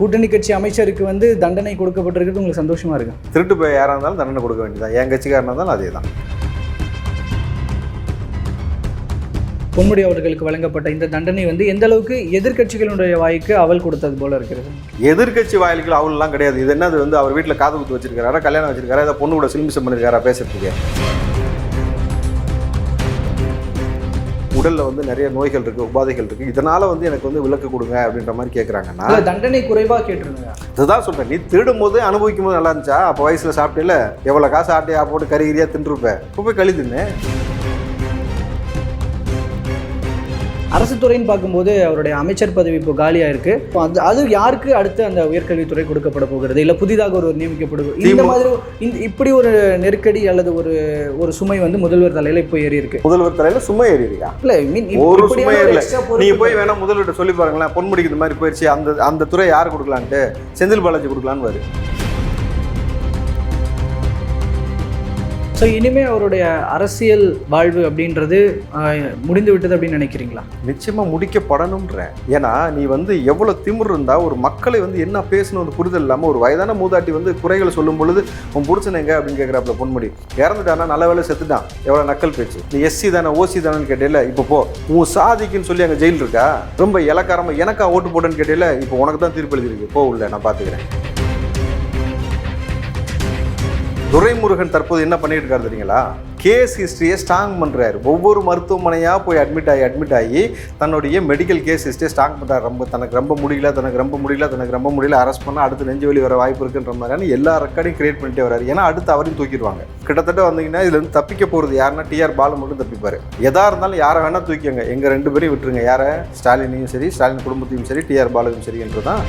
கூட்டணி கட்சி அமைச்சருக்கு வந்து தண்டனை கொடுக்கப்பட்டிருக்கிறது உங்களுக்கு சந்தோஷமா இருக்கு? திருட்டு போய் யாராக இருந்தாலும் தண்டனை கொடுக்க வேண்டியதான். என் கட்சிக்காரனாக இருந்தாலும் அதே தான். பொன்முடி அவர்களுக்கு வழங்கப்பட்ட இந்த தண்டனை வந்து எந்த அளவுக்கு எதிர்க்கட்சிகளுடைய வாய்க்கு அவல் கொடுத்தது போல இருக்கிறது? எதிர்க்கட்சி வாயில்கள் அவள்லாம் கிடையாது. இது என்னது வந்து அவர் வீட்டில் காது குத்து வச்சிருக்காரா, கல்யாணம் வச்சிருக்காரா, இதை பொண்ணு கூட சிலிமிசம் பண்ணிருக்காரா பேசுறதுக்கு? உடலில் வந்து நிறைய நோய்கள் இருக்குது, உபாதைகள் இருக்குது, இதனால் வந்து எனக்கு வந்து விலக்கு கொடுங்க அப்படின்ற மாதிரி கேட்குறாங்கன்னா தண்டனை குறைவாக கேட்டுருங்க. அதுதான் சொல்கிறேன். நீ திருடும் போது அனுபவிக்கும் போது நல்லா இருந்துச்சா? அப்போ வயசில் சாப்பிட்டேல, எவ்வளோ காசு ஆட்டையா போட்டு கறிகிரியாக தின்றுருப்பேன். இப்போ போய் கழி தின்னு. அரசு துறைன்னு பார்க்கும்போது அவருடைய அமைச்சர் பதவி இப்போ காலியாக இருக்கு. அது யாருக்கு அடுத்து அந்த உயர்கல்வித்துறை கொடுக்கப்பட போகிறது, இல்லை புதிதாக ஒரு நியமிக்கப்படுகிறது? இந்த மாதிரி இப்படி ஒரு நெருக்கடி அல்லது ஒரு சுமை வந்து முதல்வர் தலையில இப்போ ஏறி இருக்கு. முதல்வர் தலையில சுமை ஏறி இருக்கா? இல்லை, ஒரு சுமை ஏறல. நீங்க போய் வேணா முதல்வர்கிட்ட சொல்லி பாருங்களேன், பொன்முடிக்கு இந்த மாதிரி போயிடுச்சு, அந்த துறை யார் கொடுக்கலான்ட்டு செந்தில் பாலாஜி கொடுக்கலான்னு வரு. ஸோ இனிமேல் அவருடைய அரசியல் வாழ்வு அப்படின்றது முடிந்து விட்டது அப்படின்னு நினைக்கிறீங்களா? நிச்சயமாக முடிக்கப்படணுன்ற. ஏன்னா நீ வந்து எவ்வளோ திமிர் இருந்தால் ஒரு மக்களை வந்து என்ன பேசணும் ஒரு புரிதல் இல்லாமல் ஒரு வயதான மூதாட்டி வந்து குறைகளை சொல்லும் பொழுது உன் பிடிச்சனங்க அப்படின்னு கேட்குறாப்புல பொன்முடி. இறந்துட்டானா, நல்ல வேலை செத்துட்டான், எவ்வளோ நக்கல் பேச்சு. நீ எஸ்சி தானே ஓசி தானேன்னு கேட்டேல, இப்போ போ உன் சாதிக்குன்னு சொல்லி அங்கே ஜெயில் இருக்கா? ரொம்ப இலக்காரமாக எனக்கா ஓட்டு போட்டேன்னு கேட்டேல, இப்போ உனக்கு தான் தீர்ப்பு எழுதிருக்கு, போ உள்ள நான் பார்த்துக்கிறேன். துரைமுருகன் தற்போது என்ன பண்ணிட்டு இருக்காரு தெரியுங்களா? கேஸ் ஹிஸ்ட்ரியை ஸ்ட்ராங் பண்ணுறாரு. ஒவ்வொரு மருத்துவமனையாக போய் அட்மிட் ஆகி தன்னுடைய மெடிக்கல் கேஸ் ஹிஸ்ட்ரியை ஸ்ட்ராங் பண்ணுறாரு. தனக்கு ரொம்ப முடியல அரெஸ்ட் பண்ணால் அடுத்து நெஞ்சு வலி வர வாய்ப்பு இருக்குன்ற மாதிரியான எல்லா ரெக்கார்டையும் கிரியேட் பண்ணிட்டே வராரு. ஏன்னா அடுத்து அவரையும் தூக்கிடுவாங்க. கிட்டத்தட்ட வந்தீங்கன்னா இதுல இருந்து தப்பிக்க போகிறது யாருன்னா டிஆர் பாலு மட்டும் தப்பிப்பாரு. எதா இருந்தாலும் யாரை வேணா தூக்கிங்க, எங்கள் 2 பேரையும் விட்டுருங்க. யாரை? ஸ்டாலினையும் சரி, ஸ்டாலின் குடும்பத்தையும் சரி, டிஆர் பாலுவும் சரி என்றுதான்.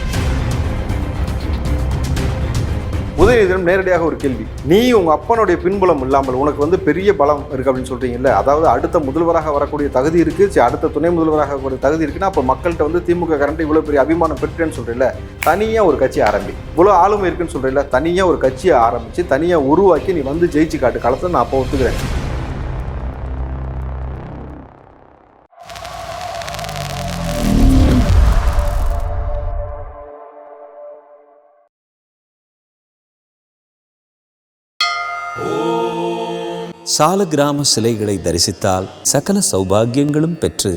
உதயநிதியிடம் நேரடியாக ஒரு கேள்வி, நீ உங்கள் அப்பனுடைய பின்புலம் இல்லாமல் உனக்கு வந்து பெரிய பலம் இருக்குது அப்படின்னு சொல்கிறீங்கல்ல, அதாவது அடுத்த முதல்வராக வரக்கூடிய தகுதி இருக்குது, அடுத்த துணை முதல்வராக வரக்கூடிய தகுதி இருக்குன்னா அப்போ மக்கள்கிட்ட வந்து திமுக கரண்ட் இவ்வளோ பெரிய அபிமானம் பெற்றேன்னு சொல்கிறீங்கள, தனியாக ஒரு கட்சி ஆரம்பி. இவ்வளோ ஆளுமை இருக்குன்னு சொல்கிறீங்கள, தனியாக ஒரு கட்சியை ஆரம்பித்து தனியாக உருவாக்கி நீ வந்து ஜெயிச்சு காட்டு களத்தை நான் அப்போ ஒத்துக்கிறேன். சாலக்கிராம சிலைகளை தரிசித்தால் சகல சௌபாகியங்களும் பெற்று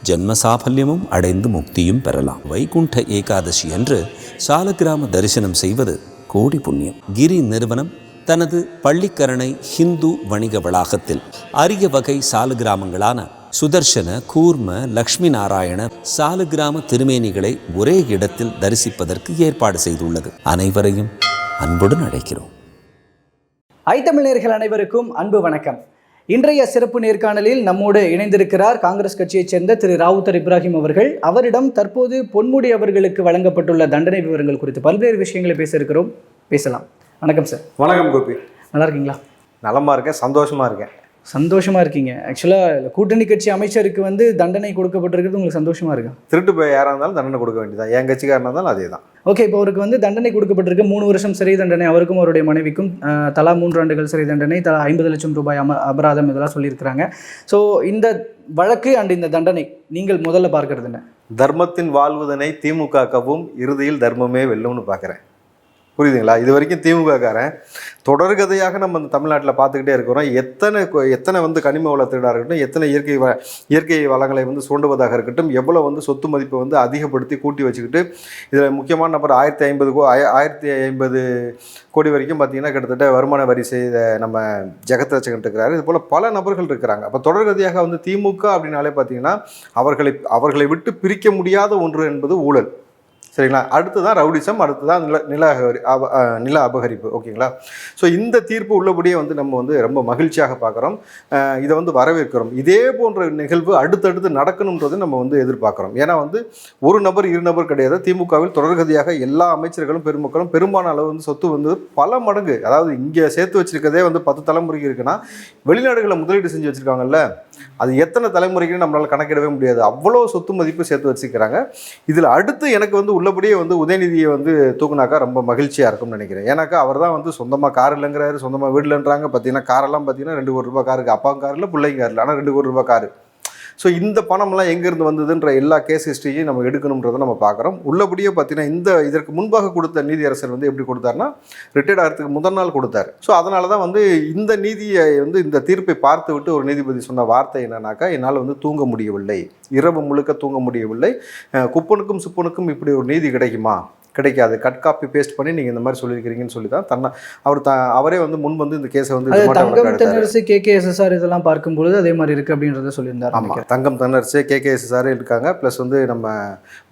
ஜென்ம சாபல்யமும் அடைந்து முக்தியும் பெறலாம். வைகுண்ட ஏகாதசி அன்று சாலக்கிராம தரிசனம் செய்வது கோடி புண்ணியம். கிரி நிறுவனம் தனது பள்ளிக்கரணை ஹிந்து வணிக வளாகத்தில் அரிய வகை சாலக்கிராமங்களான சுதர்சன, கூர்ம, லக்ஷ்மி நாராயண சாலக்கிராம திருமேனிகளை ஒரே இடத்தில் தரிசிப்பதற்கு ஏற்பாடு செய்துள்ளது. அனைவரையும் அன்புடன் அழைக்கிறோம். ஐத்தமிழ் நேயர்கள் அனைவருக்கும் அன்பு வணக்கம். இன்றைய சிறப்பு நேர்காணலில் நம்மோடு இணைந்திருக்கிறார் காங்கிரஸ் கட்சியைச் சேர்ந்த திரு ராவுத்தர் இப்ராஹிம் அவர்கள். அவரிடம் தற்போது பொன்முடி அவர்களுக்கு வழங்கப்பட்டுள்ள தண்டனை விவரங்கள் குறித்து பல்வேறு விஷயங்களை பேச இருக்கிறோம். பேசலாம். வணக்கம் சார். வணக்கம் கோபி. நல்லா இருக்கீங்களா? நலமாக இருக்கேன், சந்தோஷமாக இருக்கேன். சந்தோஷமாக இருக்கீங்க. ஆக்சுவலாக கூட்டணி கட்சி அமைச்சருக்கு வந்து தண்டனை கொடுக்கப்பட்டிருக்கிறது உங்களுக்கு சந்தோஷமாக இருக்கு? திருட்டு போய் யாராக இருந்தாலும் தண்டனை கொடுக்க வேண்டியதான். என் கட்சிக்காரனாக இருந்தாலும் அதே தான். ஓகே, இப்போ அவருக்கு வந்து தண்டனை கொடுக்கப்பட்டிருக்கு. 3 வருஷம் சிறை தண்டனை, அவருக்கும் அவருடைய மனைவிக்கும் தலா 3 ஆண்டுகள் சிறை தண்டனை, தலா 50 லட்சம் ரூபாய் அபராதம், இதெல்லாம் சொல்லியிருக்கிறாங்க. ஸோ இந்த வழக்கு அண்ட் இந்த தண்டனை நீங்கள் முதல்ல பார்க்கறது என்ன? தர்மத்தின் வாழ்வதனை திமுகவும் இறுதியில் தர்மமே வெல்லும்னு பார்க்குறேன். புரியுதுங்களா? இது வரைக்கும் திமுககாரன் தொடர்கதையாக நம்ம இந்த தமிழ்நாட்டில் பார்த்துக்கிட்டே இருக்கிறோம். எத்தனை வந்து கனிம வள திருடாக இருக்கட்டும், எத்தனை இயற்கை வளங்களை வந்து சுரண்டுவதாக இருக்கட்டும், எவ்வளோ வந்து சொத்து மதிப்பை வந்து அதிகப்படுத்தி கூட்டி வச்சுக்கிட்டு இதில் முக்கியமான நபர் 1050 கோடி வரைக்கும் பார்த்திங்கன்னா கிட்டத்தட்ட வருமான வரி செய்த நம்ம ஜெகத் ரட்சகன் இருக்கிறாரு. இது போல் பல நபர்கள் இருக்கிறாங்க. அப்போ தொடர்கதையாக வந்து திமுக அப்படின்னாலே பார்த்திங்கன்னா அவர்களை விட்டு பிரிக்க முடியாத ஒன்று என்பது ஊழல். சரிங்களா? அடுத்து தான் ரவுடிசம், அடுத்து தான் நில அபகரிப்பு. ஓகேங்களா? ஸோ இந்த தீர்ப்பு உள்ளபடியே வந்து நம்ம வந்து ரொம்ப மகிழ்ச்சியாக பார்க்குறோம். இதை வந்து வரவேற்கிறோம். இதே போன்ற நிகழ்வு அடுத்தடுத்து நடக்கணுன்றது நம்ம வந்து எதிர்பார்க்குறோம். ஏன்னா வந்து ஒரு நபர் 2 நபர் கிடையாது. திமுகவில் தொடர்கதியாக எல்லா அமைச்சர்களும் பெருமக்களும் பெரும்பாலான அளவு வந்து சொத்து வந்து பல மடங்கு, அதாவது இங்கே சேர்த்து வச்சிருக்கதே வந்து 10 தலைமுறைக்கு இருக்குன்னா வெளிநாடுகளில் முதலீடு செஞ்சு வச்சுருக்காங்கல்ல, அது எத்தனை தலைமுறைக்குன்னு நம்மளால் கணக்கிடவே முடியாது. அவ்வளோ சொத்து மதிப்பு சேர்த்து வச்சுக்கிறாங்க. இதில் அடுத்து எனக்கு வந்து உள்ளபடியே வந்து உதயநிதியை வந்து தூக்குனாக்கா ரொம்ப மகிழ்ச்சியாக இருக்கும்னு நினைக்கிறேன். ஏன்னாக்கா அவர் தான் வந்து சொந்தமாக கார் இல்லைங்கிறாரு, சொந்தமாக வீடு இல்லைன்றாங்க. பார்த்தீங்கன்னா காரெல்லாம் பார்த்தீங்கன்னா 2 கோடி ரூபாய் காருக்கு, அப்பாவும் கார் இல்லை, பிள்ளைங்க கார் இல்லை, ஆனால் 2 கோடி ரூபாய் காரு. ஸோ இந்த பணம்லாம் எங்கேருந்து வந்ததுன்ற எல்லா கேஸ் ஹிஸ்ட்ரியும் நம்ம எடுக்கணுன்றதை நம்ம பார்க்குறோம். உள்ளபடியே பார்த்தீங்கன்னா இதற்கு முன்பாக கொடுத்த நீதியரசர் வந்து எப்படி கொடுத்தாருன்னா ரிட்டையர்ட் ஆகிறதுக்கு முதல் நாள் கொடுத்தாரு. ஸோ அதனால தான் வந்து இந்த நீதியை வந்து இந்த தீர்ப்பை பார்த்து விட்டு ஒரு நீதிபதி சொன்ன வார்த்தை என்னன்னாக்கா, என்னால் வந்து தூங்க முடியவில்லை, இரவு முழுக்க தூங்க முடியவில்லை, குப்பனுக்கும் சுப்பனுக்கும் இப்படி ஒரு நீதி கிடைக்குமா, கிடைக்காது, கட் காப்பி பேஸ்ட் பண்ணி நீங்கள் இந்த மாதிரி சொல்லியிருக்கிறீங்கன்னு சொல்லி தான் அவரே வந்து முன் வந்து இந்த கேஸை வந்து தங்கம் தென்னரசு KKSSR இதெல்லாம் பார்க்கும்பொழுது அதே மாதிரி இருக்குது அப்படின்றத சொல்லியிருந்தார். ஆமாம், தங்கம் தென்னரசு KKSSR இருக்காங்க. ப்ளஸ் வந்து நம்ம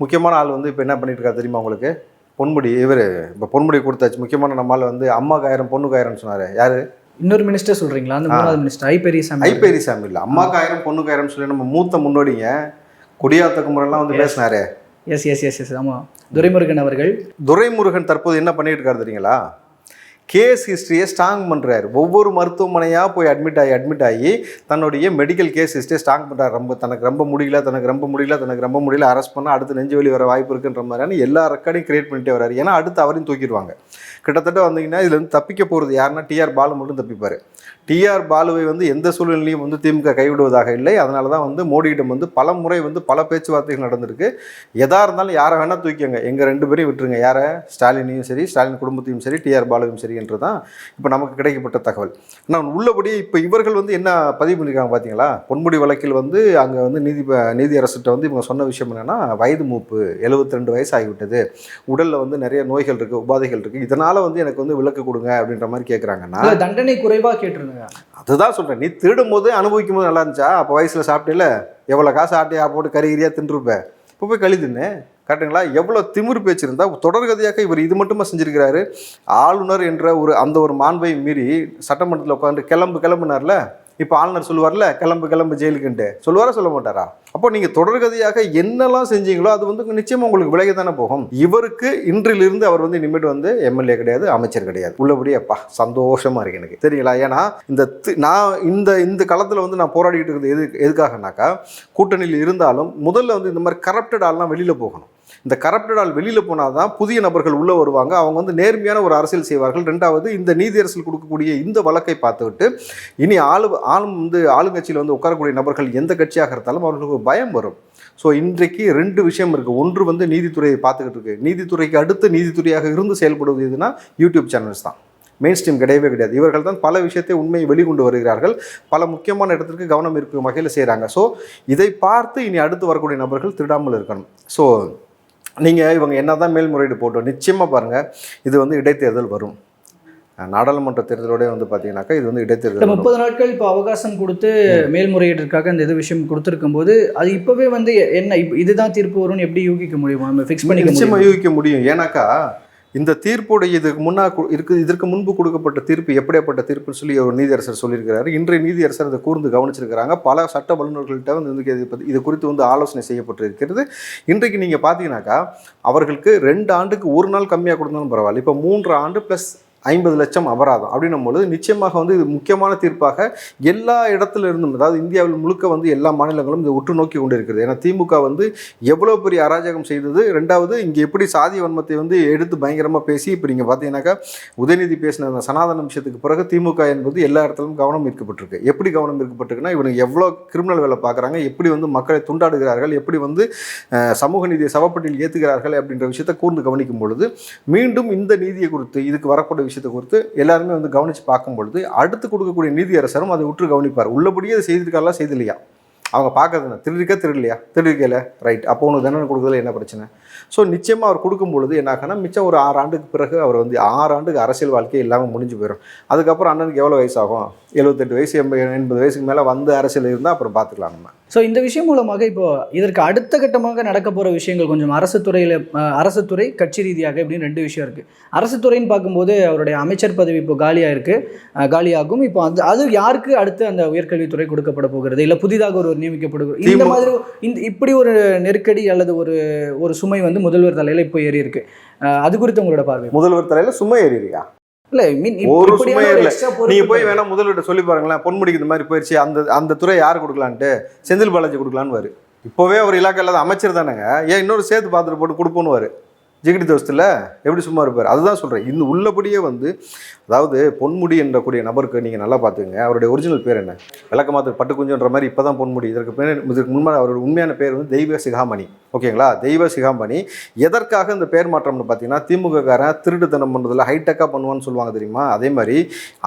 முக்கியமான ஆள் வந்து இப்போ என்ன பண்ணிட்டு இருக்காரு தெரியுமா உங்களுக்கு? பொன்முடி. இவர் இப்போ பொன்முடி கொடுத்தாச்சு. முக்கியமான நம்மளால் வந்து அம்மாக்கு 1000 பொண்ணுக்கு 1000 சொன்னார். யார்? இன்னொரு மினிஸ்டர் சொல்கிறீங்களா? அந்த மூணாவது மினிஸ்டர் ஐபெரியசாமி இல்லை, அம்மாக்கு 1000 பொண்ணுக்கு 1000 சொல்லி நம்ம மூத்த முன்னோடிங்க குடியாத்த குமரெல்லாம் வந்து பேசினாரு. எஸ் ஆமாம், துரைமுருகன் அவர்கள். துரைமுருகன் தற்போது என்ன பண்ணிட்டு இருக்காரு தெரியுங்களா? கேஸ் ஹிஸ்ட்ரியை ஸ்ட்ராங் பண்ணுறாரு. ஒவ்வொரு மருத்துவமனையாக போய் அட்மிட் ஆகி தன்னுடைய மெடிக்கல் கேஸ் ஹிஸ்ட்ரியை ஸ்ட்ராங் பண்ணுறாரு. தனக்கு ரொம்ப முடியல அரெஸ்ட் பண்ணால் அடுத்து நெஞ்சு வலி வர வாய்ப்பு இருக்குன்ற மாதிரியான எல்லா ரெக்கார்டையும் கிரியேட் பண்ணிட்டே வராரு. ஏன்னா அடுத்து அவரையும் தூக்கிடுவாங்க. கிட்டத்தட்ட வந்தீங்கன்னா இதில் வந்து தப்பிக்க போகிறது யாருன்னா டிஆர் பாலு மட்டும் தப்பிப்பார். டிஆர் பாலுவை வந்து எந்த சூழ்நிலையும் வந்து திமுக கைவிடுவதாக இல்லை. அதனால தான் வந்து மோடியிடம் வந்து பல முறை வந்து பல பேச்சுவார்த்தைகள் நடந்திருக்கு. எதாக இருந்தாலும் யாரை வேணால் தூக்கிங்க, எங்கள் 2 பேரையும் விட்டுருங்க, யாரை? ஸ்டாலினையும் சரி, ஸ்டாலின் குடும்பத்தையும் சரி, டிஆர் பாலுவையும் சரி என்று தான் இப்போ நமக்கு கிடைக்கப்பட்ட தகவல். நான் உள்ளபடி இப்போ இவர்கள் வந்து என்ன பதிவு பண்ணியிருக்காங்க பார்த்தீங்களா? பொன்முடி வழக்கில் வந்து அங்கே வந்து நீதியரசர்கிட்ட வந்து இவங்க சொன்ன விஷயம் என்னென்னா, வயது மூப்பு, 72 வயசு ஆகிவிட்டது, உடலில் வந்து நிறைய நோய்கள் இருக்குது, உபாதைகள் இருக்குது, இதனால் வந்து எனக்கு வந்து விலக்கு கொடுங்க அப்படின்ற மாதிரி கேட்குறாங்கன்னா தண்டனை குறைவாக கேட்டுருங்க. அதுதான் சொல்கிறேன். நீ திருடும் போது அனுபவிக்கும் போது நல்லா இருந்துச்சா? அப்போ வயசில் சாப்பிட்டேல, எவ்வளோ காசு ஆட்டையா போட்டு கறிகிரியாக தின்றுருப்பேன், இப்போ போய் கழிதுன்னு கரெக்டுங்களா? எவ்வளோ திமிரு பேச்சு இருந்தால் தொடர்கதையாக இவர் இது மட்டுமா செஞ்சுருக்கிறாரு. ஆளுநர் என்ற ஒரு மாண்பை மீறி சட்டமன்றத்தில் உட்காந்து கிளம்புனார்ல, இப்போ ஆளுநர் சொல்லுவார்ல கிளம்பு ஜெயிலுக்குன்ட்டு, சொல்லுவாரா சொல்ல மாட்டாரா? அப்போ நீங்கள் தொடர்கதையாக என்னெல்லாம் செஞ்சீங்களோ அது வந்து நிச்சயமாக உங்களுக்கு விலகி தானே போகும். இவருக்கு இன்றிலிருந்து அவர் வந்து இனிமேட்டு வந்து எம்எல்ஏ கிடையாது, அமைச்சர் கிடையாது. உள்ளபடி அப்பா சந்தோஷமாக இருக்கு எனக்கு, தெரியுங்களா? ஏன்னா நான் இந்த களத்தில் வந்து நான் போராடிக்கிட்டு இருக்கிறது எதுக்காகனாக்கா, கூட்டணியில் இருந்தாலும் முதல்ல வந்து இந்த மாதிரி கரப்டட் ஆள்லாம் வெளியில் போகணும். இந்த கரப்டட் ஆள் வெளியில் போனால் தான் புதிய நபர்கள் உள்ளே வருவாங்க, அவங்க வந்து நேர்மையான ஒரு அரசியல் செய்வார்கள். ரெண்டாவது, இந்த நீதியரசல் கொடுக்கக்கூடிய இந்த வழக்கை பார்த்துவிட்டு இனி ஆளுங்கட்சியில் வந்து உட்காரக்கூடிய நபர்கள் எந்த கட்சியாக இருந்தாலும் அவர்களுக்கு ஒரு பயம் வரும். ஸோ இன்றைக்கு 2 விஷயம் இருக்குது. ஒன்று வந்து நீதித்துறையை பார்த்துக்கிட்டு இருக்கு. நீதித்துறைக்கு அடுத்து நீதித்துறையாக இருந்து செயல்படுவது எதுனா யூடியூப் சேனல்ஸ் தான். மெயின் ஸ்ட்ரீம் கிடையவே கிடையாது. இவர்கள் தான் பல விஷயத்தை உண்மையை வெளிக்கொண்டு வருகிறார்கள், பல முக்கியமான இடத்திற்கு கவனம் இருக்கும் வகையில் செய்கிறாங்க. ஸோ இதை பார்த்து இனி அடுத்து வரக்கூடிய நபர்கள் திருடாமல் இருக்கணும். ஸோ நீங்கள் இவங்க என்ன தான் மேல்முறையீடு போட்டோம், நிச்சயமாக பாருங்கள் இது வந்து இடைத்தேர்தல் வரும். நாடாளுமன்ற தேர்தலோட வந்து பார்த்தீங்கன்னாக்கா இது வந்து இடைத்தேர்தல் 30 நாட்கள் இப்போ அவகாசம் கொடுத்து மேல்முறையீட்டிற்காக இந்த விஷயம் கொடுத்துருக்கும் போது அது இப்போவே வந்து என்ன இதுதான் தீர்ப்பு வரும்னு எப்படி யூகிக்க முடியுமா? நம்ம ஃபிக்ஸ் பண்ணி நிச்சயமாக யூகிக்க முடியும். ஏன்னாக்கா இந்த தீர்ப்புடைய இதற்கு முன்பு கொடுக்கப்பட்ட தீர்ப்பு எப்படியாப்பட்ட தீர்ப்புன்னு சொல்லி ஒரு நீதியரசர் சொல்லியிருக்கிறாரு. இன்றைய நீதியரசர் அதை கூர்ந்து கவனிச்சிருக்கிறாங்க. பல சட்ட வல்லுநர்கள்ட்ட வந்து இது குறித்து வந்து ஆலோசனை செய்யப்பட்டிருக்கிறது. இன்றைக்கு நீங்கள் பார்த்தீங்கன்னாக்கா அவர்களுக்கு 2 ஆண்டுக்கு 1 நாள் கம்மியாக கொடுத்தாலும் பரவாயில்ல, இப்போ 3 ஆண்டு ப்ளஸ் 50 லட்சம் அபராதம் அப்படின்னும் பொழுது நிச்சயமாக வந்து இது முக்கியமான தீர்ப்பாக எல்லா இடத்துல இருந்தும், அதாவது இந்தியாவில் முழுக்க வந்து எல்லா மாநிலங்களும் இதை உற்று நோக்கி கொண்டு இருக்கிறது. ஏன்னா திமுக வந்து எவ்வளோ பெரிய அராஜகம் செய்தது. ரெண்டாவது, இங்கே எப்படி சாதிய வன்மத்தை வந்து எடுத்து பயங்கரமாக பேசி இப்போ நீங்கள் பார்த்தீங்கன்னாக்கா உதயநிதி பேசின அந்த சனாதன விஷயத்துக்கு பிறகு திமுக என்பது எல்லா இடத்துலையும் கவனம் ஈர்க்கப்பட்டிருக்கு. எப்படி கவனம் ஈர்க்கப்பட்டிருக்குன்னா, இவனுக்கு எவ்வளோ கிரிமினல் வேலை பார்க்குறாங்க, எப்படி வந்து மக்களை துண்டாடுகிறார்கள், எப்படி வந்து சமூக நீதியை சவப்பட்டியில் ஏற்றுகிறார்கள் அப்படின்ற விஷயத்தை கூர்ந்து கவனிக்கும் பொழுது மீண்டும் இந்த நீதியை குறித்து இதுக்கு வரக்கூடிய விஷயத்தை குறித்து எல்லாருமே வந்து கவனித்து பார்க்கும் பொழுது அடுத்து கொடுக்கக்கூடிய நீதியரசரும் அதை உற்று கவனிப்பார். உள்ளபடியே அதை செய்திருக்காங்களா செய்தில்லையா, அவங்க பார்க்கறதுனா திருடிக்கல ரைட், அப்போ உனக்கு தண்டனை கொடுக்குறதுல என்ன பிரச்சனை? ஸோ நிச்சயமாக அவர் கொடுக்கும்பொழுது என்னாகனா மிச்சம் ஒரு 6 ஆண்டுக்கு பிறகு அவர் வந்து 6 ஆண்டுக்கு அரசியல் வாழ்க்கை இல்லாமல் முடிஞ்சு போயிடும். அதுக்கப்புறம் அண்ணனுக்கு எவ்வளோ வயசாகும்? 78 வயசு 80 வயசுக்கு மேலே வந்து அரசியல் இருந்தால் அப்புறம் பார்த்துக்கலாம் நம்ம. ஸோ இந்த விஷயம் மூலமாக இப்போ இதற்கு அடுத்த கட்டமாக நடக்க போகிற விஷயங்கள் கொஞ்சம் அரசுத்துறை கட்சி ரீதியாக இப்படின்னு 2 விஷயம் இருக்குது. அரசுத்துறைன்னு பார்க்கும்போது அவருடைய அமைச்சர் பதவி இப்போ காலியாகும். இப்போ அது யாருக்கு அடுத்து அந்த உயர்கல்வித்துறை கொடுக்கப்பட போகிறது, இல்லை புதிதாக ஒரு நியமிக்கப்படுகிறது, இந்த மாதிரி இப்படி ஒரு நெருக்கடி அல்லது ஒரு சுமை வந்து முதல்வர் தலையில் இப்போ ஏறி இருக்கு. அது குறித்து உங்களோட பார்வை? முதல்வர் தலையில் சுமை ஏறி இருக்கா? இல்லை ஒரு சுமை இல்லை. நீங்கள் போய் வேணா முதல்வர்கிட்ட சொல்லி பாருங்களேன், பொன்முடிக்கு இந்த மாதிரி போயிடுச்சு, அந்த துறை யார் கொடுக்கலான்ட்டு செந்தில் பாலாஜி கொடுக்கலான்னு. இப்போவே அவர் இலாக்கா இல்லாத அமைச்சர் தானேங்க, ஏன் இன்னொரு சேர்த்து பார்த்துட்டு போட்டு கொடுப்போன்னு. ஜிகிடி தோஸ்தில் எப்படி சும்மா இருப்பார்? அதுதான் சொல்கிறேன். இன்னும் உள்ளபடியே வந்து அதாவது பொன்முடி என்றக்கூடிய நபருக்கு நீங்கள் நல்லா பார்த்துங்க, அவருடைய ஒரிஜினல் பேர் என்ன? விளக்கமாத்து பட்டுக்குஞ்சுன்ற மாதிரி இப்போ தான் பொன்முடி. இதற்கு முன்பாக அவரோட உண்மையான பேர் வந்து தெய்வ சிகாமணி. ஓகேங்களா? தெய்வ சிகாமணி. எதற்காக இந்த பேர் மாற்றம்னு பார்த்தீங்கன்னா, திமுககாரன் திருட்டுத்தனம் பண்ணுறதுல ஹைடெக்காக பண்ணுவான்னு சொல்லுவாங்க தெரியுமா? அதே மாதிரி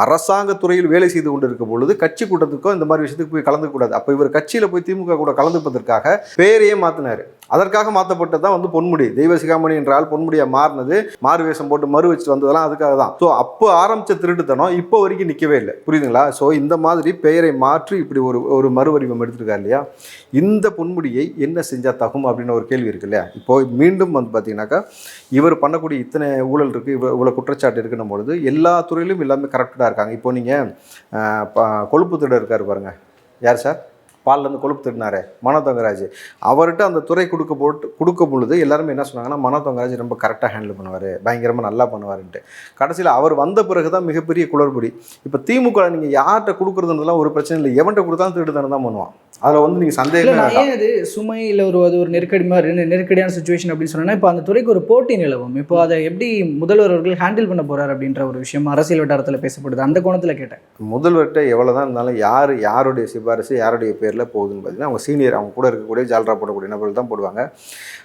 அரசாங்கத்துறையில் வேலை செய்து கொண்டு இருக்கும் பொழுது கட்சி கூட்டத்துக்கும் இந்த மாதிரி விஷயத்துக்கு போய் கலந்துக்கூடாது. அப்போ இவர் கட்சியில் போய் திமுக கூட கலந்துப்பதற்காக பேரையே மாற்றினார். அதற்காக மாற்றப்பட்டது தான் வந்து பொன்முடி. தெய்வ சிகாமணி என்றால் பொன்முடியை மாறினது, மாறு வேஷம் போட்டு மறு வச்சுட்டு வந்ததெல்லாம் அதுக்காக தான். ஸோ அப்போ ஆரம்பித்த திருட்டுத்தனம் இப்போ வரைக்கும் நிற்கவே இல்லை. புரியுதுங்களா? ஸோ இந்த மாதிரி பெயரை மாற்றி இப்படி ஒரு மறுவடிவம் எடுத்திருக்காரு இல்லையா? இந்த பொன்முடியை என்ன செஞ்சால் தகும் அப்படின்னு ஒரு கேள்வி இருக்கு இல்லையா? இப்போ மீண்டும் வந்து பார்த்தீங்கன்னாக்கா, இவர் பண்ணக்கூடிய இத்தனை ஊழல் இருக்குது, இவ்வளோ குற்றச்சாட்டு இருக்குன்னும் பொழுது எல்லா துறையிலும் எல்லாமே கரெக்டாக இருக்காங்க. இப்போ நீங்கள் கொழுப்பு திருட இருக்கார் பாருங்க, யார் சார்? பால்லேருந்து கொழுப்பு திருடினாரு மனோ தங்கராஜ். அவர்கிட்ட அந்த துறை கொடுக்கும் பொழுது எல்லாருமே என்ன சொன்னாங்கன்னா, மனோ தங்கராஜ் ரொம்ப கரெக்டாக ஹேண்டில் பண்ணுவார், பயங்கரமாக நல்லா பண்ணுவாருன்ட்டு. கடைசியில் அவர் வந்த பிறகு தான் மிகப்பெரிய குளறுபடி. இப்போ திமுக நீங்கள் யார்கிட்ட கொடுக்குறதுன்றதுலாம் ஒரு பிரச்சனை இல்லை, எவன்கிட்ட கொடுத்தாலும் திருடுதானே தான் பண்ணுவான். அதில் வந்து நீங்கள் சந்தேகம் ஏன் அது சுமை இல்லை, அது ஒரு நெருக்கடியான சுச்சுவேஷன் அப்படின்னு சொன்னால், இப்போ அந்த துறைக்கு ஒரு போட்டி நிலவும். இப்போ அதை எப்படி முதல்வர் அவர்கள் ஹேண்டில் பண்ண போகிறார் அப்படின்ற ஒரு விஷயம் அரசியல் வட்டாரத்தில் பேசப்படுது. அந்த கோணத்தில் கேட்டேன். முதல்வர்கிட்ட எவ்வளோ தான் இருந்தாலும் யாருடைய சிபாரிசு யாருடைய பேரில் போகுதுன்னு பார்த்தீங்கன்னா, அவங்க சீனியர், அவங்க கூட இருக்கக்கூடிய ஜால்ரா போடக்கூடிய நபர்கள் தான் போடுவாங்க.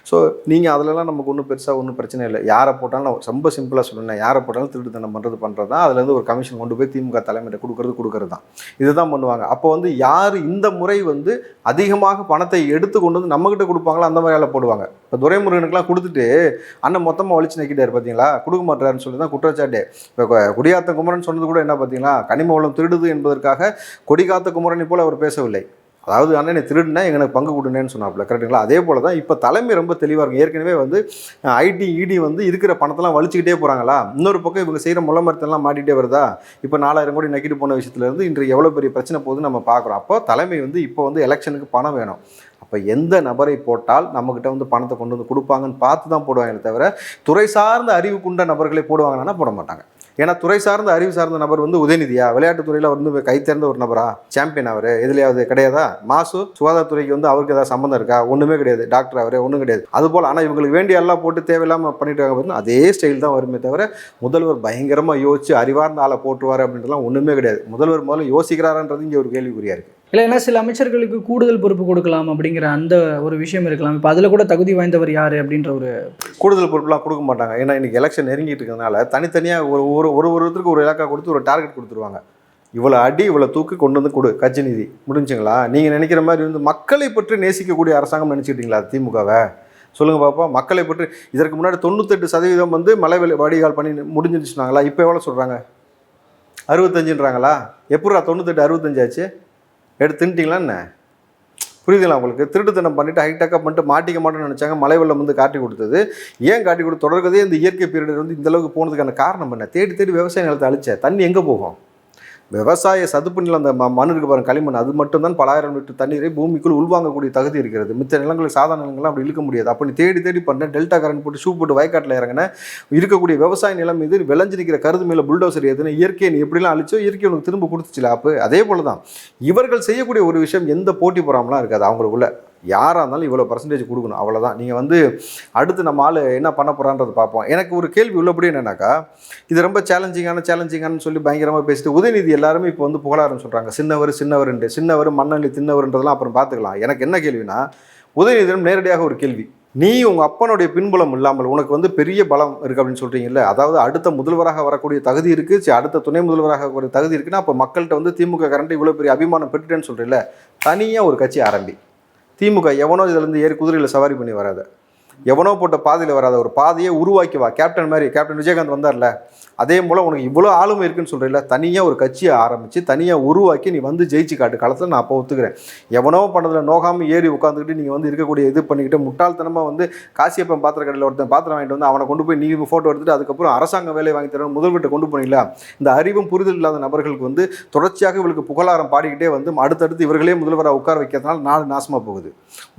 ஸோ நீங்கள் அதிலலாம் நமக்கு ஒன்றும் பெருசாக ஒன்றும் பிரச்சனை இல்லை. யாரை போட்டாலும் ரொம்ப சிம்பிளாக சொல்லணும், யாரை போட்டாலும் திருட்டுத்தனம் பண்ணுறது தான். அதுலேருந்து ஒரு கமிஷன் கொண்டு போய் திமுக தலைமையிட்ட கொடுக்கறது தான். இதுதான் பண்ணுவாங்க. அப்போ வந்து யார் இந்த முறை வந்து அதிகமாக பணத்தை எடுத்து கொண்டு வந்து நம்மகிட்ட கொடுப்பாங்களோ அந்த மாதிரி எல்லாம் போடுவாங்க. இப்போ துரைமுருகனுக்குலாம் கொடுத்துட்டு அண்ணன் மொத்தமாக ஒழிச்சு நிற்கிட்டார் பார்த்தீங்களா, கொடுக்க மாட்டாருன்னு சொல்லி தான் குற்றச்சாட்டு. இப்போ குடியாத்த குமரன் சொன்னது கூட என்ன பார்த்தீங்களா, கனிம வளம் திருடுது என்பதற்காக கொடிகாத்த குமரனை போல் அவர் பேசவில்லை. அதாவது அண்ணனை திருடுனா எங்களுக்கு பங்கு கொடுனேன்னு சொன்னாப்புல. கரெக்டுங்களா? அதே போல் தான் இப்போ தலைமை ரொம்ப தெளிவாக இருக்கும். ஏற்கனவே வந்து ஐடி இடி வந்து இருக்கிற பணத்தெல்லாம் வலிச்சுக்கிட்டே போகிறாங்களா, இன்னொரு பக்கம் இவங்க செய்கிற முளமரத்தெல்லாம் மாட்டிகிட்டே வருதா. இப்போ 4000 கோடி நக்கிட்டு போன விஷயத்துலேருந்து இன்று எவ்வளோ பெரிய பிரச்சனை போகுதுன்னு நம்ம பார்க்குறோம். அப்போ தலைமை வந்து இப்போ வந்து எலெக்ஷனுக்கு பணம் வேணும். அப்போ எந்த நபரை போட்டால் நம்மக்கிட்ட வந்து பணத்தை கொண்டு வந்து கொடுப்பாங்கன்னு பார்த்து தான் போடுவாங்க தவிர, துறை சார்ந்த அறிவு கொண்ட நபர்களை போடுவாங்கன்னா போட மாட்டாங்க. ஏன்னா துறை சார்ந்த அறிவு சார்ந்த நபர் வந்து உதயநிதியா, விளையாட்டுத்துறையில் வந்து கை தேர்ந்த ஒரு நபரா, சாம்பியன் அவர் எதுலையாவது கிடையாதா? மாசு சுகாதாரத்துறைக்கு வந்து அவருக்கு ஏதாவது சம்மந்தம் இருக்கா? ஒன்றுமே கிடையாது. டாக்டர் அவரே ஒன்றும் கிடையாது. அதுபோல் ஆனால் இவங்களுக்கு வேண்டிய எல்லாம் போட்டு தேவையில்லாமல் பண்ணிட்டு இருக்காங்க. அதே ஸ்டைல் தான் வருமே தவிர, முதல்வர் பயங்கரமாக யோசிச்சு அறிவார்ந்த ஆளை போட்டுருவார் அப்படின்றலாம் ஒன்றுமே கிடையாது. முதல்வர் முதல்ல யோசிக்கிறாரன்றது இங்கே ஒரு கேள்விக்குறியா இருக்குது. இல்லை, ஏன்னா சில அமைச்சர்களுக்கு கூடுதல் பொறுப்பு கொடுக்கலாம் அப்படிங்கிற அந்த ஒரு விஷயம் இருக்கலாம். இப்போ அதில் கூட தகுதி வாய்ந்தவர் யார் அப்படின்ற ஒரு கூடுதல் பொறுப்புலாம் கொடுக்க மாட்டாங்க. ஏன்னா இன்றைக்கி எலெக்ஷன் நெருங்கிட்டு இருக்கிறதுனால தனித்தனியாக ஒருத்தருக்கு ஒரு இலக்கா கொடுத்து ஒரு டார்கெட் கொடுத்துருவாங்க. இவ்வளோ அடி இவ்வளோ தூக்கி கொண்டு வந்து கொடு, கட்சி நிதி முடிஞ்சுங்களா? நீங்கள் நினைக்கிற மாதிரி வந்து மக்களை பற்றி நேசிக்கக்கூடிய அரசாங்கம் நினச்சிக்கிட்டீங்களா திமுகவை? சொல்லுங்கள் பார்ப்போம். மக்களை பற்றி இதற்கு முன்னாடி 98% வந்து மழை வடிகால் பண்ணி முடிஞ்சிருச்சுனாங்களா? இப்போ எவ்வளோ சொல்கிறாங்க? 65ன்றாங்களா? எப்படா 98 65 ஆச்சு? எடுத்து தின்ட்டிங்களா என்ன? புரியுதுங்களா உங்களுக்கு? திருட்டுத்தனம் பண்ணிவிட்டு ஹைடெக்காக பண்ணிட்டு மாட்டிக்க மாட்டேன்னு நினச்சாங்க. மழை வெள்ளம் வந்து காட்டி கொடுத்தது. ஏன் காட்டி கொடுத்து தொடர்கதே இந்த இயற்கை பீரியட் வந்து இந்தளவுக்கு போனதுக்கான காரணம் என்ன? தேடி விவசாய நிலத்தை அழிச்ச தண்ணி எங்கே போகும்? விவசாய சதுப்பு நிலம், அந்த மண் இருக்கு பாருங்க, களிமண், அது மட்டும்தான் பல ஆயிரம் லிட்டர் தண்ணீரை பூமிக்குள் உள்வாங்கக்கூடிய தகுதி இருக்கிறது. மித்த நிலங்களுக்கு சாதாரண நிலங்கள்லாம் அப்படி இழுக்க முடியாது. அப்போ நீ தேடி பண்ண டெல்டா கரண்ட் போட்டு ஷூ போட்டு வயக்காட்டில் இறங்கின இருக்கக்கூடிய விவசாய நிலம் மீது விளைஞ்சிருக்கிற கருது மேலே புல்டோசர் ஏதுன்னு இயற்கையை நீ எப்படிலாம் அழிச்சோ இயற்கை உனக்கு திரும்ப கொடுத்துச்சுல. அப்போ அதே போல தான் இவர்கள் செய்யக்கூடிய ஒரு விஷயம் எந்த போட்டி போறாமலாம் இருக்காது. அவங்களுக்குள்ள யாராக இருந்தாலும் இவ்வளோ பர்சன்டேஜ் கொடுக்கணும், அவ்வளோதான். நீங்கள் வந்து அடுத்து நம்ம ஆள் என்ன பண்ண போகிறான்றது பார்ப்போம். எனக்கு ஒரு கேள்வி உள்ளபடி என்னன்னாக்கா, இது ரொம்ப சேலஞ்சிங்கானு சொல்லி பயங்கரமாக பேசிட்டு உதயநிதி எல்லாருமே இப்போ வந்து புகழாரன்னு சொல்கிறாங்க. சின்னவர் மண்ணள்ளி தின்னவர்ன்றதெல்லாம் அப்புறம் பார்த்துக்கலாம். எனக்கு என்ன கேள்வினா, உதயநிதியிடம் நேரடியாக ஒரு கேள்வி. நீ உங்கள் அப்பனுடைய பின்புலம் இல்லாமல் உனக்கு வந்து பெரிய பலம் இருக்குது அப்படின்னு சொல்கிறீங்கல்ல, அதாவது அடுத்த முதல்வராக வரக்கூடிய தகுதி இருக்குது, அடுத்த துணை முதல்வராக வரக்கூடிய தகுதி இருக்குன்னா, அப்போ மக்கள்கிட்ட வந்து திமுக கரண்ட் இவ்வளோ பெரிய அபிமானம் பெற்றுட்டேன்னு சொல்கிறீங்கள, தனியாக ஒரு கட்சி ஆரம்பி. திமுக எவனோ இதிலேருந்து ஏறி குதிரையில் சவாரி பண்ணி வராத, எவனோ போட்ட பாதையில் வராத ஒரு பாதையை உருவாக்கி வா. கேப்டன் மாதிரி கேப்டன் விஜயகாந்த் வந்தார்ல, அதே போல் உனக்கு இவ்வளோ ஆளுமை இருக்குன்னு சொல்கிறீங்கள, தனியாக ஒரு கட்சியை ஆரம்பித்து தனியாக உருவாக்கி நீ வந்து ஜெயிச்சு காட்டு காலத்தில் நான் அப்போ ஒத்துக்கிறேன். எவனோ பண்ணதில் நோகாமல் ஏறி உட்காந்துக்கிட்டு நீங்கள் வந்து இருக்கக்கூடிய இது பண்ணிக்கிட்டு முட்டாள்தனமாக வந்து காசியப்பன் பாத்திர கடையில் ஒருத்தன் பாத்திரம் வாங்கிட்டு வந்து அவனை கொண்டு போய் நீ ஃபோட்டோ எடுத்துகிட்டு அதுக்கப்புறம் அரசாங்க வேலையை வாங்கி தரணும் முதல்வர்கிட்ட கொண்டு போனீங்களா? இந்த அறிவும் புரிதல் இல்லாத நபர்களுக்கு வந்து தொடர்ச்சியாக இவளுக்கு புகழாரம் பாடிக்கிட்டே வந்து அடுத்தடுத்து இவர்களே முதல்வராக உட்கார வைக்கிறதுனால நாடு நாசமாக போகுது.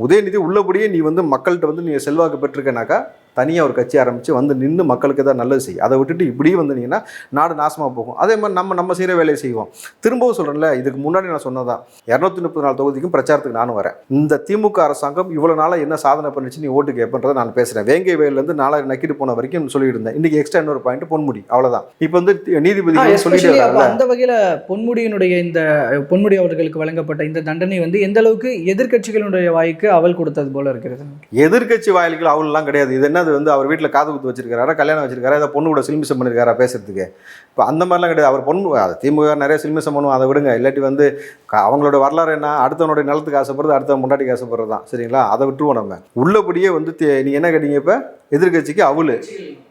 உதயநிதி உள்ளபடியே நீ வந்து மக்கள்கிட்ட வந்து நீ செல்வாக்கு பெற்றிருக்கனாக்கா தனியாக ஒரு கட்சி ஆரம்பித்து வந்து நின்று மக்களுக்கு தான் நல்லது செய்யும். அதை விட்டுட்டு இப்படியே வந்தீங்கன்னா நாடு நாசமாக போகும். அதே மாதிரி நம்ம செய்கிற வேலையை செய்வோம். திரும்பவும் சொல்கிறேன்ல, இதுக்கு முன்னாடி நான் சொன்னதான் 234 தொகுதிக்கும் பிரச்சாரத்துக்கு நானும் வரேன். இந்த திமுக அரசாங்கம் இவ்வளோ நாளாக என்ன சாதனை பண்ணிச்சு நீ ஓட்டு கேட்பன்றதை நான் பேசுகிறேன். வேங்கை வயலேருந்து நாளாக நக்கிட்டு போன வரைக்கும் சொல்லிட்டு இருந்தேன். இன்றைக்கி எக்ஸ்ட்ரா இன்னொரு பாயிண்ட் பொன்முடி, அவ்வளோதான். இப்போ வந்து நீதிபதி சொல்லிட்டு அந்த வகையில் பொன்முடியினுடைய இந்த பொன்முடி அவர்களுக்கு வழங்கப்பட்ட இந்த தண்டனை வந்து எந்த அளவுக்கு எதிர்க்கட்சிகளுடைய வாய்க்கு அவல் கொடுத்தது போல இருக்கிறது. எதிர்க்கட்சி வாயில்கள் அவள்லாம் கிடையாது. இது என்னது வந்து அவர் வீட்டில் காது குத்து வச்சிருக்காரா, கல்யாணம் வச்சிருக்காரா, ஏதாவது பொண்ணு கூட சில்மிசம் பண்ணியிருக்காரா பேசுறதுக்கு? இப்போ அந்த மாதிரிலாம் கிடையாது. அவர் பொண்ணு அது திமுக நிறைய சில்மிசம் பண்ணுவோம், அதை விடுங்க. இல்லாட்டி வந்து அவங்களோட வரலாறு என்ன, அடுத்தவனுடைய நிலத்துக்கு ஆசைப்படுறது, அடுத்தவன் முன்னாடிக்கு ஆசைப்படுறது தான். சரிங்களா? அதை விட்டுருவோம். நம்ம உள்ளபடியே வந்து நீங்கள் என்ன கேட்டீங்க, இப்போ எதிர்க்கட்சிக்கு அவள்.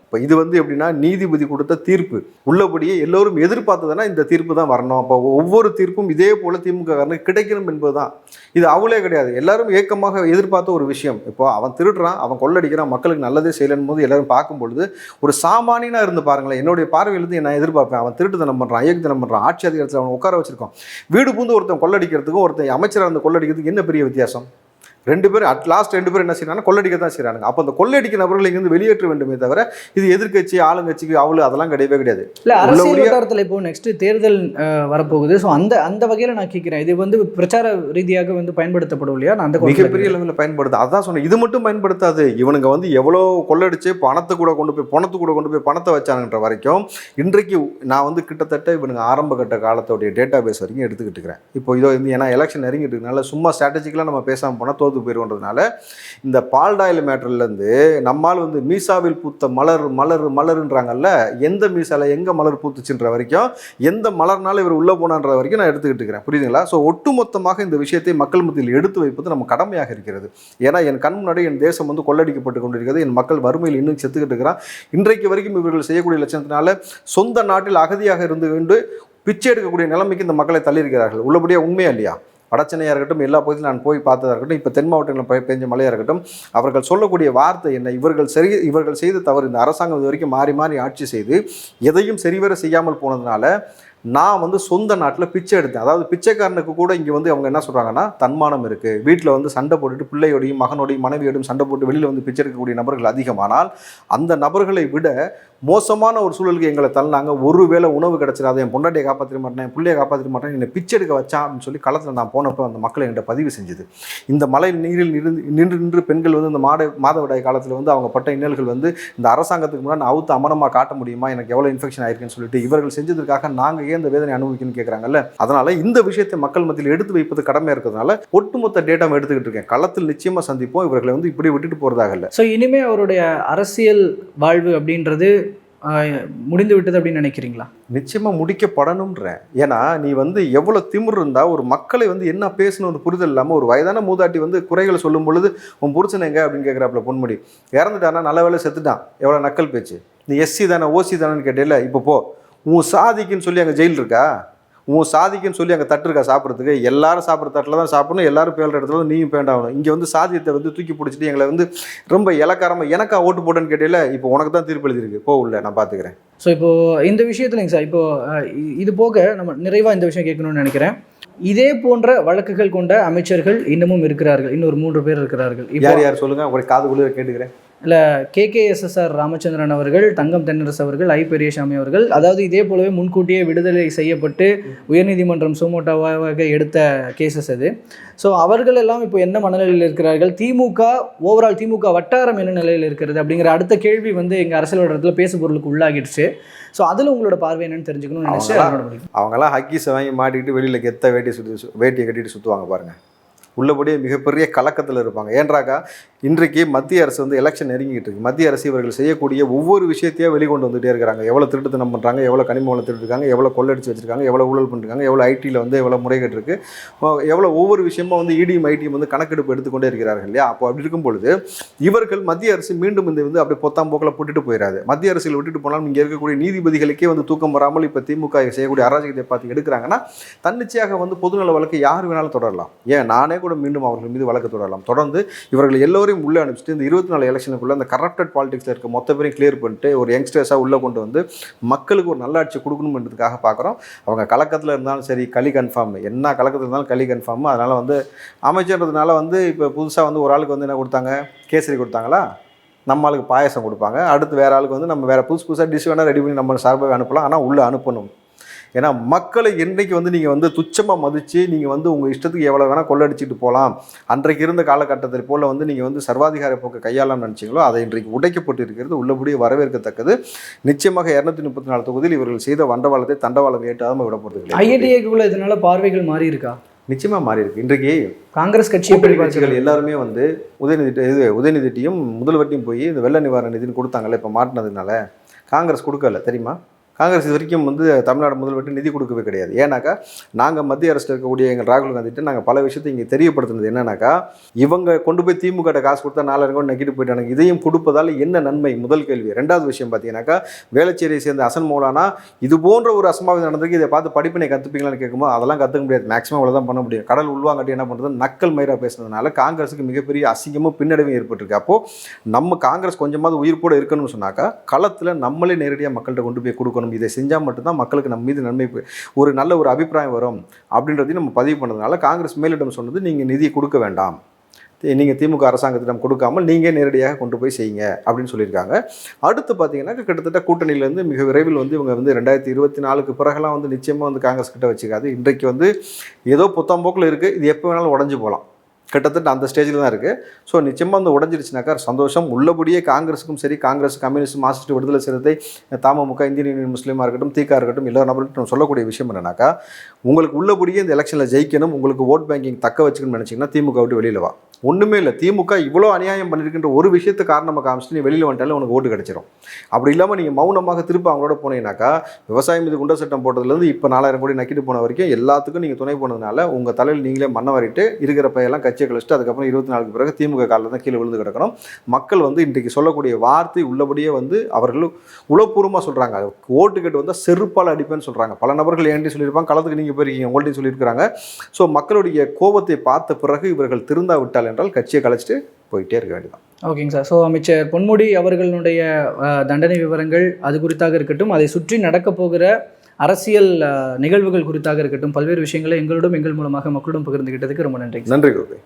இப்போ இது வந்து எப்படின்னா நீதிபதி கொடுத்த தீர்ப்பு உள்ளபடியே எல்லோரும் எதிர்பார்த்ததுன்னா இந்த தீர்ப்பு தான் வரணும். அப்போ ஒவ்வொரு தீர்ப்பும் இதே போல் திமுக காரனுக்கு கிடைக்கணும் என்பது தான். இது அவளே கிடையாது, எல்லாரும் ஏக்கமாக எதிர்பார்த்த ஒரு விஷயம். இப்போ அவன் திருடுறான், அவன் கொள்ளடிக்கிறான், மக்களுக்கு நல்லதே செய்யலன்னு போது எல்லாரும் பார்க்கும்பொழுது ஒரு சாமானியனாக இருந்து பாருங்களேன். என்னுடைய பார்வையிலிருந்து நான் எதிர்பார்ப்பேன். அவன் திருட்டுத்தனம் பண்ணுறான், ஐயக்குத்தனம் பண்ணுறான், ஆட்சி அதிகாரத்தில் அவன் உட்கார வச்சிருக்கோம். வீடு பூந்து ஒருத்தன் கொள்ளடிக்கிறதுக்கும் ஒருத்தன் அமைச்சராக இருந்து கொள்ளடிக்கிறதுக்கு என்ன பெரிய வித்தியாசம்? ரெண்டு பேரும் அட்லாஸ்ட் ரெண்டு பேரும் என்ன செய்யறாங்க, கொள்ளடிக்க தான் செய்யறாங்க. அப்போ அந்த கொள்ளடிக்க நபர்களை இங்கிருந்து வெளியேற்ற வேண்டுமே தவிர இது எதிர்க்கட்சி ஆளுங்கட்சிக்கு அவ்வளோ அதெல்லாம் கிடையவே கிடையாது. இல்லை, அரசியல் வட்டாரத்தில் இப்போ நெக்ஸ்ட் தேர்தல் வரப்போகுது. ஸோ அந்த வகையில் நான் கேட்குறேன், இது வந்து பிரச்சார ரீதியாக வந்து பயன்படுத்தப்படும் இல்லையா? நான் அந்த மிகப்பெரிய லெவலில் பயன்படுது. அதான் சொன்னேன், இது மட்டும் பயன்படுத்தாது. இவனுங்க வந்து எவ்வளோ கொள்ளடிச்சு பணத்தை கூட கொண்டு போய் பணத்தை வச்சானுன்ற வரைக்கும் இன்றைக்கு நான் வந்து கிட்டத்தட்ட இவனுங்க ஆரம்ப கட்ட காலத்தோடைய டேட்டா பேஸ் வரைக்கும் எடுத்துக்கிட்டு இருக்கிறேன். இப்போ இதோ ஏன்னா எலெக்ஷன் நெருங்கிட்டு இருக்கனால சும்மா ஸ்ட்ராட்டஜிக்கலாக நம்ம பேசாமல் போனால் தோத்து போயிருன்றதுனால இந்த பால்டாயில் மேட்டர்லேருந்து நம்மால் வந்து மீசாவில் பூத்த மலர் மலர் மலர்ன்றாங்கல்ல, எந்த மீசால எங்கே மலர் பூத்துச்சுன்ற வரைக்கும், எந்த மலர்னால இவர் உள்ளே போனான்ற வரைக்கும் நான் எடுத்துக்கிட்டு இருக்கிறேன். புரியுதுங்களா? ஸோ ஒட்டுமொத்தமாக இந்த விஷயத்தை மக்கள் மத்தியில் எடுத்து வைப்பது நம்ம கடமையாக இருக்கிறது. ஏன்னா என் கண் முன்னாடி என் தேசம் வந்து கொள்ளடிக்கப்பட்டு கொண்டிருக்கிறது. என் மக்கள் வறுமையில் இன்னும் செத்துக்கிட்டு இருக்கிறான். இன்றைக்கு வரைக்கும் இவர்கள் செய்யக்கூடிய லட்சணத்தினால சொந்த நாட்டில் அகதியாக இருந்து கொண்டு பிச்சை எடுக்கக்கூடிய நிலைமைக்கு இந்த மக்களை தள்ளியிருக்கிறார்கள். உள்ளபடியாக உண்மையா இல்லையா? வடச்சென்னையாக இருக்கட்டும், எல்லா பகுதியும் நான் போய் பார்த்ததாக இருக்கட்டும், இப்போ தென் மாவட்டங்களில் பெஞ்ச மழையாக இருக்கட்டும், அவர்கள் சொல்லக்கூடிய வார்த்தை என்ன, இவர்கள் செய்த தவறு. இந்த அரசாங்கம் இது வரைக்கும் மாறி மாறி ஆட்சி செய்து எதையும் சரிவர செய்யாமல் போனதுனால நான் வந்து சொந்த நாட்டில் பிச்சை எடுத்தேன். அதாவது பிச்சைக்காரனுக்கு கூட இங்கே வந்து அவங்க என்ன சொல்கிறாங்கன்னா தன்மானம் இருக்குது. வீட்டில் வந்து சண்டை போட்டுட்டு பிள்ளையோடையும் மகனோடையும் மனைவியோடையும் சண்டை போட்டு வெளியில் வந்து பிச்சை எடுக்கக்கூடிய நபர்கள் அதிகமானால் அந்த நபர்களை விட மோசமான ஒரு சூழலுக்கு எங்களை தள்ளினாங்க. ஒருவேளை உணவு கிடச்சிடாது, என் பொண்டாட்டியை காப்பாற்றிட மாட்டேன், என் பிள்ளையை காப்பாற்றிட மாட்டேன், என்னை பிச்சை எடுக்க வச்சான் அப்படின்னு சொல்லி களத்தில் நான் போனப்போ அந்த மக்களை என்கிட்ட பதிவு செஞ்சுது. இந்த மழை நீரில் நின்று பெண்கள் வந்து இந்த மாதவிடாய் காலத்தில் வந்து அவங்க பட்ட இன்னல்கள் வந்து இந்த அரசாங்கத்துக்கு முன்னாடி அவுத்து அமரமாக காட்ட முடியுமா, எனக்கு எவ்வளோ இன்ஃபெக்ஷன் ஆயிருக்குன்னு சொல்லிட்டு இவர்கள் செஞ்சதற்காக நாங்கள் இந்த வேதனை அனுபவிக்கணும்னு கேட்குறாங்கல்ல. அதனால இந்த விஷயத்தை மக்கள் மத்தியில் எடுத்து வைப்பது கடமையாக இருக்கிறதுனால ஒட்டுமொத்த டேட்டாவை எடுத்துக்கிட்டு இருக்கேன். களத்தில் நிச்சயமாக சந்திப்போம். இவர்களை வந்து இப்படி விட்டுட்டு போகிறதாக இல்லை. ஸோ இனிமேல் அவருடைய அரசியல் வாழ்வு அப்படின்றது முடிந்து விட்டது அப்படின்னு நினைக்கிறீங்களா? நிச்சயமாக முடிக்கப்படணுன்ற. ஏன்னா நீ வந்து எவ்வளோ திமிர் இருந்தால் ஒரு மக்களை வந்து என்ன பேசணும்னு புரிதல் இல்லாமல் ஒரு வயதான மூதாட்டி வந்து குறைகளை சொல்லும் பொழுது உன் புருஷன் எங்க அப்படின்னு கேட்குறாப்புல பொன்முடி. இறந்துட்டானா, நல்ல வேலை செத்துட்டான், எவ்வளோ நக்கல் பேச்சு. நீ எஸ்சி தானே ஓசி தானேன்னு கேட்டேல. இப்போ போ, உன் சாதிக்குன்னு சொல்லி அங்கே ஜெயில் இருக்கா, உன் சாதிக்குன்னு சொல்லி அங்கே தட்டு இருக்கா சாப்பிட்றதுக்கு? எல்லாரும் சாப்பிட்ற தட்டில் தான் சாப்பிடணும், எல்லாரும் பேசுகிற இடத்துல நீயும் பேண்டாகணும். இங்கே வந்து சாதியத்தை வந்து தூக்கி பிடிச்சிட்டு எங்களை வந்து ரொம்ப இலக்காரமாக எனக்கா ஓட்டு போட்டேன்னு கேட்டேல. இப்போ உனக்கு தான் தீர்ப்பு எழுதிருக்கு, போ உள்ள, நான் பார்த்துக்கிறேன். ஸோ இப்போது இந்த விஷயத்துலைங்க சார், இப்போது இது போக நம்ம நிறைவாக இந்த விஷயம் கேட்கணும்னு நினைக்கிறேன். இதே போன்ற வழக்குகள் கொண்ட அமைச்சர்கள் இன்னமும் இருக்கிறார்கள், இன்னொரு 3 பேர் இருக்கிறார்கள். யார் சொல்லுங்கள், உங்களுடைய காதுக்குள்ளே கேட்டுக்கிறேன். இல்லை, KKSSR ராமச்சந்திரன் அவர்கள், தங்கம் தென்னரசு அவர்கள், ஐ பெரியசாமி அவர்கள், அதாவது இதே போலவே முன்கூட்டியே விடுதலை செய்யப்பட்டு உயர்நீதிமன்றம் சுமோட்டோவாக எடுத்த கேசஸ் அது. ஸோ அவர்கள் எல்லாம் இப்போ என்ன மனநிலையில் இருக்கிறார்கள், ஓவரால் திமுக வட்டாரம் என்ன நிலையில் இருக்கிறது அப்படிங்கிற அடுத்த கேள்வி வந்து எங்கள் அரசியல் வட்டாரத்தில் பேசுபொருளுக்கு உள்ளாகிடுச்சு. ஸோ அதில் உங்களோட பார்வை என்னன்னு தெரிஞ்சுக்கணும்னு நினச்சி அவங்களாம் ஹக்கீஸை வாங்கி மாட்டிக்கிட்டு வெளியில் கெத்த வேட்டியை கட்டிட்டு சுற்றுவாங்க பாருங்கள். உள்ளபடியே மிகப்பெரிய கலக்கத்தில் இருப்பாங்க. ஏன்றாக்கா இன்றைக்கு மத்திய அரசு வந்து எலெக்ஷன் நெருங்கிட்டு இருக்கு. மத்திய அரசு இவர்கள் செய்யக்கூடிய ஒவ்வொரு விஷயத்தையும் வெளிக்கொண்டு வந்துகிட்டே இருக்கிறாங்க. எவ்வளோ திருட்டுத்தனம் பண்ணுறாங்க, எவ்வளோ கனிம வளம் திருட்டுருக்காங்க, எவ்வளோ கொள்ளடிச்சு வச்சிருக்காங்க, எவ்வளோ ஊழல் பண்ணிருக்காங்க, எவ்வளோ ஐடியில் வந்து எவ்வளோ முறைகேட்டு இருக்குது, எவ்வளோ ஒவ்வொரு விஷயமும் வந்து இடியும் ஐடியும் வந்து கணக்கெடுப்பு எடுத்துக்கொண்டே இருக்கிறார்கள் இல்லையா? அப்போ அப்படி இருக்கும் பொழுது இவர்கள் மத்திய அரசு மீண்டும் இந்த வந்து அப்படியே பொத்தாம் போக்கில் போட்டுட்டு போயிடாது. மத்திய அரசில் விட்டுட்டு போனாலும் இங்கே இருக்கக்கூடிய நீதிபதிகளுக்கே வந்து தூக்கம் வராமல் இப்போ திமுக செய்யக்கூடிய அராஜகத்தை பார்த்து எடுக்கிறாங்கன்னா தன்னிச்சையாக வந்து பொதுநல வழக்கு யார் வேணாலும் தொடரலாம். ஏன் நானே கூட மீண்டும் அவர்கள் மீது வழக்கு தொடரலாம். தொடர்ந்து இவர்கள் எல்லோரையும் உள்ளே அனுப்பிச்சிட்டு இந்த 24 எலெக்ஷனுக்குள்ள அந்த கரப்டட் பாலிடிக்ஸில் இருக்க மொத்த பேரையும் கிளியர் பண்ணிட்டு ஒரு யங்ஸ்டர்ஸாக உள்ளே கொண்டு வந்து மக்களுக்கு ஒரு நல்லாட்சி கொடுக்கணுன்றதுக்காக பார்க்குறோம். அவங்க கலக்கத்தில் இருந்தாலும் சரி, களி கன்ஃபார்ம், என்ன கலக்கத்தில் இருந்தாலும் களி கன்ஃபார்ம். அதனால் வந்து அமைச்சர்ன்றதுனால வந்து இப்போ புதுசாக வந்து ஒரு ஆளுக்கு வந்து என்ன கொடுத்தாங்க, கேசரி கொடுத்தாங்களா? நம்ம ஆளுக்கு பாயசம் கொடுப்பாங்க, அடுத்து வேறு ஆளுக்கு வந்து நம்ம வேறு புதுசு புதுசாக டிஷ் வேணால் ரெடி பண்ணி நம்ம சார்பாக அனுப்பலாம், ஆனால் உள்ளே அனுப்பணும். ஏன்னா மக்களை என்றைக்கு வந்து நீங்கள் வந்து துச்சமாக மதித்து நீங்கள் வந்து உங்கள் இஷ்டத்துக்கு எவ்வளோ வேணால் கொள்ளடிச்சிட்டு போகலாம், அன்றைக்கு இருந்த காலகட்டத்தில் போல் வந்து நீங்கள் வந்து சர்வாதிகார போக்கு கையாளலாம் நினச்சிங்களோ அதை இன்றைக்கு உடைக்கப்பட்டு இருக்கிறது உள்ளபடியே வரவேற்கத்தக்கது. நிச்சயமாக 234 தொகுதியில் இவர்கள் செய்த வண்டவாளத்தை தண்டவாளம் ஏற்றாமல் விட போகிறது. ஐஏடிஏக்குள்ள இதனால பார்வைகள் மாறி இருக்கா? நிச்சயமாக மாறி இருக்கு. இன்றைக்கு காங்கிரஸ் கூட்டணி கட்சிகள் எல்லாருமே வந்து உதயநிதிட்டையும் முதல்வர்ட்டையும் போய் இந்த வெள்ள நிவாரண நிதின்னு கொடுத்தாங்கல்ல, இப்போ மாட்டினதுனால காங்கிரஸ் கொடுக்கல தெரியுமா? காங்கிரஸ் இது வரைக்கும் வந்து தமிழ்நாடு முதல்வர்கிட்ட நிதி கொடுக்கவே கிடையாது. ஏன்னாக்கா நாங்கள் மத்திய அரசில் இருக்கக்கூடிய எங்கள் ராகுல் காந்திட்டு நாங்கள் பல விஷயத்தை இங்கே தெரியப்படுத்துனது என்னன்னாக்கா, இவங்க கொண்டு போய் திமுக காசு கொடுத்தா 4 கூட நக்கிட்டு போயிட்டாங்க, இதையும் கொடுப்பதால் என்ன நன்மை? முதல் கேள்வி. ரெண்டாவது விஷயம் பார்த்தீங்கன்னாக்கா, வேளச்சேரியை சேர்ந்த அசன் மௌலானா இது போன்ற ஒரு அசம்பாவிதம் நடந்திருக்கு, இதை பார்த்து படிப்பினை கற்றுப்பீங்களான்னு கேட்கும்போது அதெல்லாம் கற்றுக்க முடியாது, மேக்ஸிமம் அவ்வளோதான் பண்ண முடியும். கடல் உள்வாங்கட்டி என்ன பண்ணுறது, நக்கல் மயிராக பேசுனதுனால காங்கிரஸுக்கு மிகப்பெரிய அசிங்கமும் பின்னடைவும் ஏற்பட்டிருக்கு. அப்போது நம்ம காங்கிரஸ் கொஞ்சமாவது உயிர்ப்போடு இருக்கணும்னு சொன்னாக்கா களத்தில் நம்மளே நேரடியாக மக்கள்கிட்ட கொண்டு போய் கொடுக்கணும். இதை செஞ்சால் மட்டும்தான் மக்களுக்கு நம்ம மீது நன்மை, ஒரு நல்ல ஒரு அபிப்பிராயம் வரும் அப்படின்றதையும் நம்ம பதிவு பண்ணதுனால காங்கிரஸ் மேலிடம் சொன்னது, நீங்கள் நிதி கொடுக்க வேண்டாம், நீங்கள் திமுக அரசாங்கத்திடம் கொடுக்காமல் நீங்கள் நேரடியாக கொண்டு போய் செய்யுங்க அப்படின்னு சொல்லியிருக்காங்க. அடுத்து பார்த்தீங்கன்னா கிட்டத்தட்ட கூட்டணியிலேருந்து மிக விரைவில் வந்து இவங்க வந்து 2024 பிறகுலாம் வந்து நிச்சயமாக வந்து காங்கிரஸ் கிட்ட வச்சுக்காது. இன்றைக்கு வந்து ஏதோ புத்தம்போக்கில் இருக்குது, இது எப்போ வேணாலும் உடஞ்சி போகலாம், கிட்டத்தட்ட அந்த ஸ்டேஜில் தான் இருக்குது. ஸோ நிச்சயமாக வந்து உடஞ்சிருச்சுனாக்கா சந்தோஷம். உள்ளபடியே காங்கிரஸுக்கும் சரி, காங்கிரஸ், கம்யூனிஸ்ட், மார்க்சிஸ்ட், விடுதலை சிறுத்தை, தமுக, இந்தியன் யூனியன் முஸ்லீமாக இருக்கட்டும், தீகா இருக்கட்டும், எல்லா நபர்களும் சொல்லக்கூடிய விஷயம் என்னன்னாக்கா, உங்களுக்கு உள்ளபடியே இந்த எலெக்ஷனில் ஜெயிக்கணும், உங்களுக்கு ஓட் பேங்கிங் தக்க வச்சுக்கணும்னு நினச்சிங்கன்னா திமுக விட்டு வெளியில் வா. ஒன்றுமே இல்லை, திமுக இவ்வளோ அநியாயம் பண்ணியிருக்கின்ற ஒரு விஷயத்தை காரணமாக காமிச்சிட்டு நீ வெளியில் வந்துட்டாலும் உனக்கு ஓட்டு கிடச்சிரும். அப்படி இல்லாமல் நீங்கள் மௌனமாக திரும்ப அவங்களோட போனீங்கன்னாக்கா, விவசாயம் மீது குண்ட சட்டம் போட்டதுலேருந்து இப்போ 4000 கோடி நக்கிட்டு போன வரைக்கும் எல்லாத்துக்கும் நீங்கள் துணை போனதுனால உங்கள் தலையில் நீங்களே மண்ணை வாரிட்டு இருக்கிற பையெல்லாம் கட்சியை கழிச்சிட்டு அதுக்கப்புறம் 24 பிறகு திமுக காலில் தான் கீழே விழுந்து கிடக்கணும். மக்கள் வந்து இன்றைக்கு சொல்லக்கூடிய வார்த்தை உள்ளபடியே வந்து அவர்கள் உளப்பூர்வமாக சொல்கிறாங்க, ஓட்டு கேட்டு வந்தால் செருப்பால் அடிப்பேன்னு சொல்கிறாங்க. பல நபர்கள் ஏன்டி சொல்லியிருப்பாங்க, களத்துக்கு நீங்கள் போயிருக்கீங்க, உங்கள்ட்டையும் சொல்லியிருக்கிறாங்க. ஸோ மக்களுடைய கோபத்தை பார்த்த பிறகு இவர்கள் திருந்தா விட்டால் என்றால் கட்சியை கழிச்சிட்டு போயிட்டே இருக்க வேண்டியதான். ஓகேங்க சார். ஸோ அமைச்சர் பொன்முடி அவர்களுடைய தண்டனை விவரங்கள் அது குறித்தாக இருக்கட்டும், அதை சுற்றி நடக்க போகிற அரசியல் நிகழ்வுகள் குறித்தாக இருக்கட்டும், பல்வேறு விஷயங்களை எங்களோடும் எங்கள் மூலமாக மக்களிடம் பகிர்ந்துகிட்டதுக்கு ரொம்ப நன்றி. நன்றி கோபி.